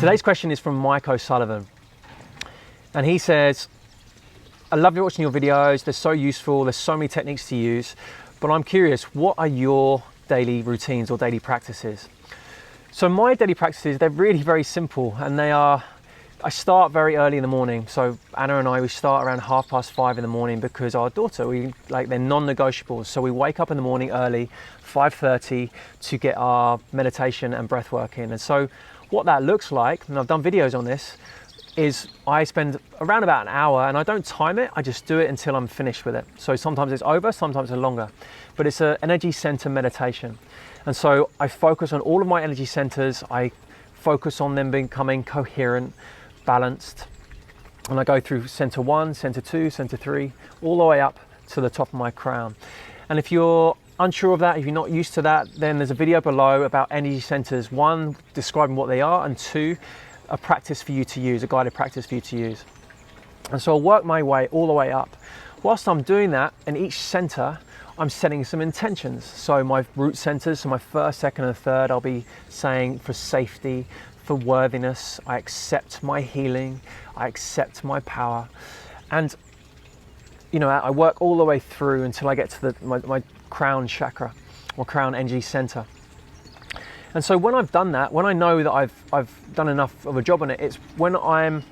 Today's question is from Mike O'Sullivan, and he says, I love watching your videos, they're so useful, there's so many techniques to use, but I'm curious, what are your daily routines or daily practices? So my daily practices, they're really very simple, and I start very early in the morning. So Anna and I, we start around 5:30 in the morning because our daughter, they're non-negotiables. So we wake up in the morning early, 5:30, to get our meditation and breath work in. And so what that looks like, and I've done videos on this, is I spend around about an hour, and I don't time it, I just do it until I'm finished with it. So sometimes it's over, sometimes it's longer, but it's an energy center meditation. And so I focus on all of my energy centers, I focus on them becoming coherent, balanced, and I go through center 1, center 2, center 3, all the way up to the top of my crown. And if you're unsure of that, if you're not used to that, then there's a video below about energy centers. 1, describing what they are, and 2, a practice for you to use, a guided practice for you to use. And so I'll work my way all the way up. Whilst I'm doing that, in each center, I'm setting some intentions. So my root centers, so my first, second, and third, I'll be saying for safety, for worthiness, I accept my healing, I accept my power. And I work all the way through until I get to my crown chakra or crown energy center. And so when I've done that, when I know that I've done enough of a job on it, it's when I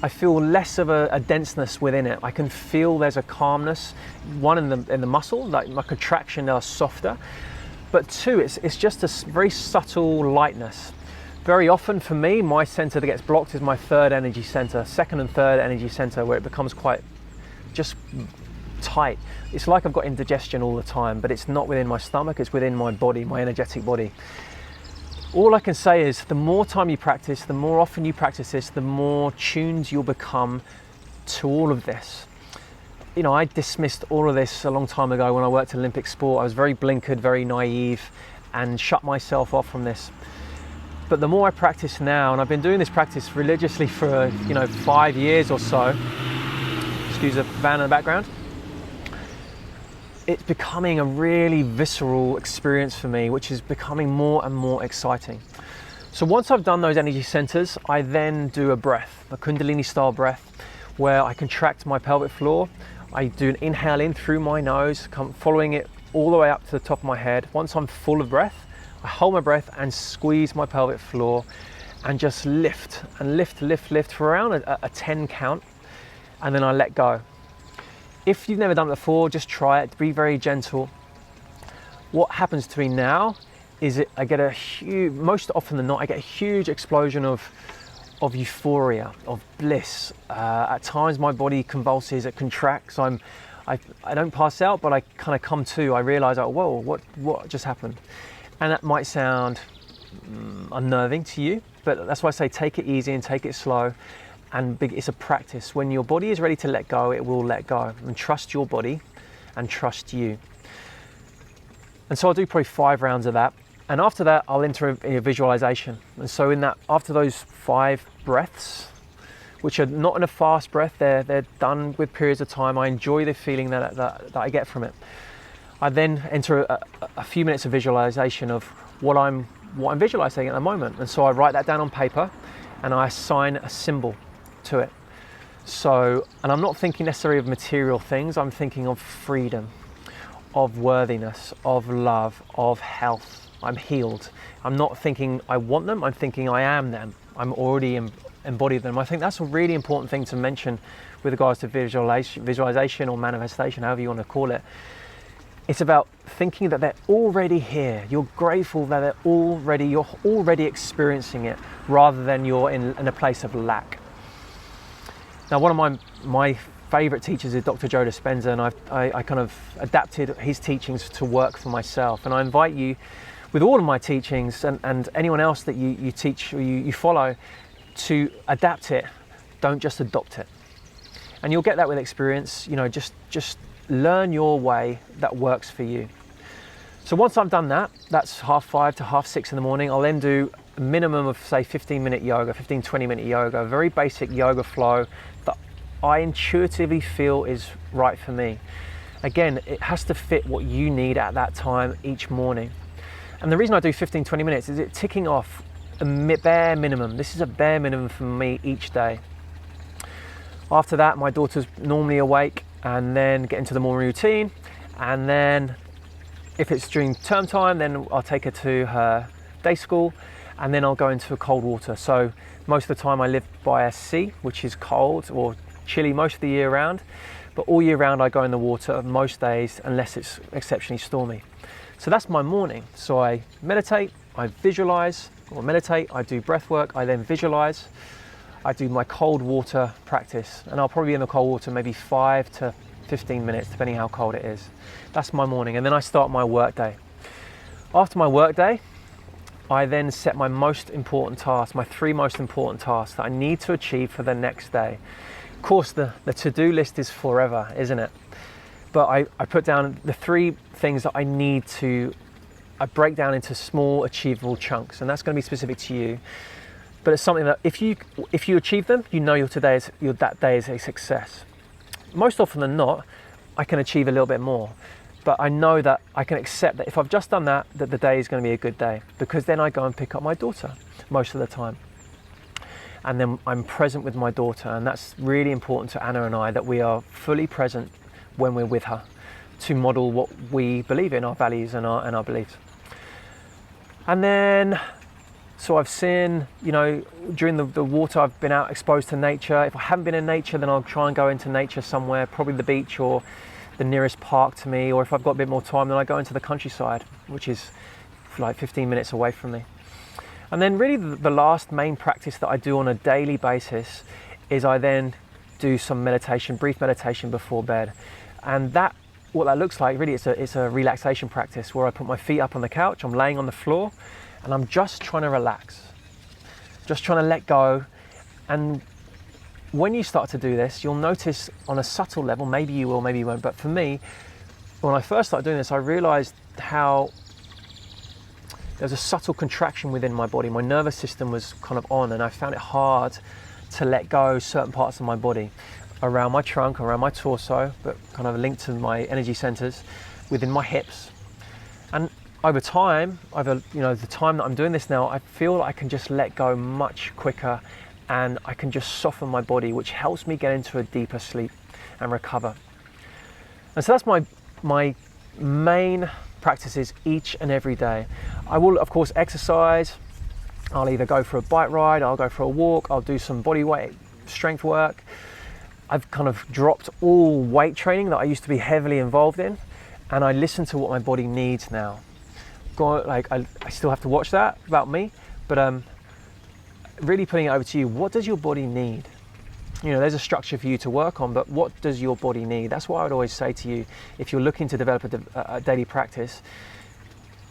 feel less of a denseness within it. I can feel there's a calmness, 1 in the muscle, like my contraction are softer, but 2, it's just a very subtle lightness. Very often for me, my center that gets blocked is my third energy center, second and third energy center, where it becomes quite just tight. It's like I've got indigestion all the time, but it's not within my stomach, it's within my body, my energetic body. All I can say is the more time you practice, the more often you practice this, the more tuned you'll become to all of this. I dismissed all of this a long time ago when I worked in Olympic sport. I was very blinkered, very naive, and shut myself off from this. But the more I practice now, and I've been doing this practice religiously for 5 years or so, excuse the van in the background, it's becoming a really visceral experience for me, which is becoming more and more exciting. So once I've done those energy centers, I then do a breath, a Kundalini style breath, where I contract my pelvic floor. I do an inhale in through my nose, following it all the way up to the top of my head. Once I'm full of breath, I hold my breath and squeeze my pelvic floor and just lift and lift, lift, lift for around a 10 count, and then I let go. If you've never done it before, just try it, be very gentle. What happens to me now is I get most often than not, I get a huge explosion of euphoria, of bliss. At times my body convulses, it contracts. I don't pass out, but I kind of come to. I realize, whoa, what just happened? And that might sound unnerving to you, but that's why I say take it easy and take it slow. And it's a practice. When your body is ready to let go, it will let go. And trust your body and trust you. And so I'll do probably 5 rounds of that. And after that, I'll enter a visualization. And so after those 5 breaths, which are not in a fast breath, they're done with periods of time. I enjoy the feeling that I get from it. I then enter a few minutes of visualization of what I'm visualizing at the moment. And so I write that down on paper and I assign a symbol to it. So, and I'm not thinking necessarily of material things, I'm thinking of freedom, of worthiness, of love, of health. I'm healed. I'm not thinking I want them, I'm thinking I am them. I'm already embodied them. I think that's a really important thing to mention with regards to visualization or manifestation, however you want to call it. It's about thinking that they're already here. You're grateful that you're already experiencing it, rather than you're in a place of lack. Now, one of my favorite teachers is Dr. Joe Dispenza, and I kind of adapted his teachings to work for myself. And I invite you, with all of my teachings and anyone else that you teach or you follow, to adapt it. Don't just adopt it. And you'll get that with experience. Just learn your way that works for you. So once I've done that, that's 5:30 to 6:30 in the morning. I'll then do a minimum of, say, 15-minute yoga, 20-minute yoga, a very basic yoga flow that I intuitively feel is right for me. Again, it has to fit what you need at that time each morning. And the reason I do 15-20 minutes is it ticking off bare minimum. This is a bare minimum for me each day. After that, my daughter's normally awake, and then get into the morning routine. And then if it's during term time, then I'll take her to her day school, and then I'll go into cold water. So most of the time I live by a sea, which is cold or chilly most of the year round, but all year round I go in the water most days unless it's exceptionally stormy. So that's my morning. So I meditate, I visualize, or meditate, I do breath work, I then visualize, I do my cold water practice, and I'll probably be in the cold water maybe 5 to 15 minutes, depending how cold it is. That's my morning, and then I start my work day. After my work day, I then set my most important tasks, my 3 most important tasks that I need to achieve for the next day. Of course, the to-do list is forever, isn't it? But I put down the 3 things that I need to, I break down into small achievable chunks, and that's going to be specific to you. But it's something that if you achieve them, you know that day is a success. Most often than not, I can achieve a little bit more. But I know that I can accept that if I've just done that the day is going to be a good day, because then I go and pick up my daughter most of the time. And then I'm present with my daughter, and that's really important to Anna and I, that we are fully present when we're with her, to model what we believe in, our values and our beliefs. And then, so I've seen, during the water, I've been out exposed to nature. If I haven't been in nature, then I'll try and go into nature somewhere, probably the beach or the nearest park to me, or if I've got a bit more time, then I go into the countryside, which is like 15 minutes away from me. And then really the last main practice that I do on a daily basis is I then do some meditation, brief meditation before bed. And what that looks like, really, it's a relaxation practice where I put my feet up on the couch, I'm laying on the floor, and I'm just trying to relax, just trying to let go. And when you start to do this, you'll notice on a subtle level, maybe you will, maybe you won't, but for me, when I first started doing this, I realized how there's a subtle contraction within my body. My nervous system was kind of on, and I found it hard to let go certain parts of my body, around my trunk, around my torso, but kind of linked to my energy centers within my hips. And over time, the time that I'm doing this now, I feel like I can just let go much quicker, and I can just soften my body, which helps me get into a deeper sleep and recover. And so that's my main practices each and every day. I will, of course, exercise. I'll either go for a bike ride, I'll go for a walk, I'll do some body weight strength work. I've kind of dropped all weight training that I used to be heavily involved in, and I listen to what my body needs now. I still have to watch that about me, but really putting it over to you. What does your body need? There's a structure for you to work on, but what does your body need? That's what I would always say to you if you're looking to develop a daily practice.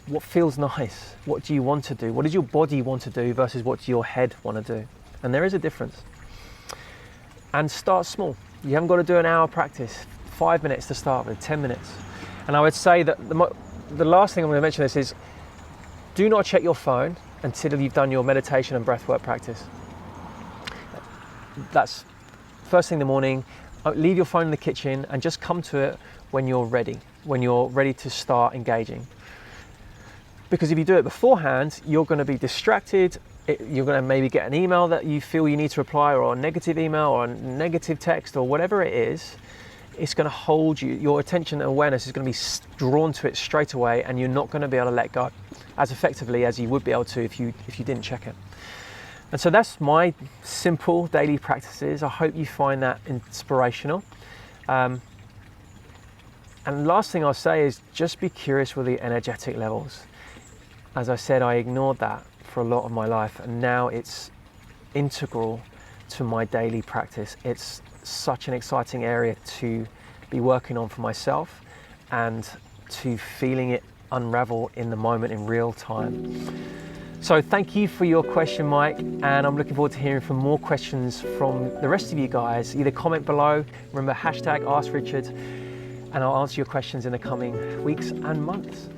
What feels nice? What do you want to do? What does your body want to do versus what does your head want to do? And there is a difference. And start small. You haven't got to do an hour practice. 5 minutes to start with, 10 minutes. And I would say that the last thing I'm going to mention this is, do not check your phone until you've done your meditation and breathwork practice. That's first thing in the morning. Leave your phone in the kitchen and just come to it when you're ready to start engaging. Because if you do it beforehand, you're going to be distracted. You're going to maybe get an email that you feel you need to reply, or a negative email or a negative text or whatever it is. It's going to hold you. Your attention and awareness is going to be drawn to it straight away, and you're not going to be able to let go as effectively as you would be able to if you didn't check it. And so that's my simple daily practices. I hope you find that inspirational. And the last thing I'll say is just be curious with the energetic levels. As I said, I ignored that for a lot of my life, and now it's integral to my daily practice. It's such an exciting area to be working on for myself, and to feeling it unravel in the moment in real time. So thank you for your question, Mike, and I'm looking forward to hearing from more questions from the rest of you guys. Either comment below, remember #AskRichard, and I'll answer your questions in the coming weeks and months.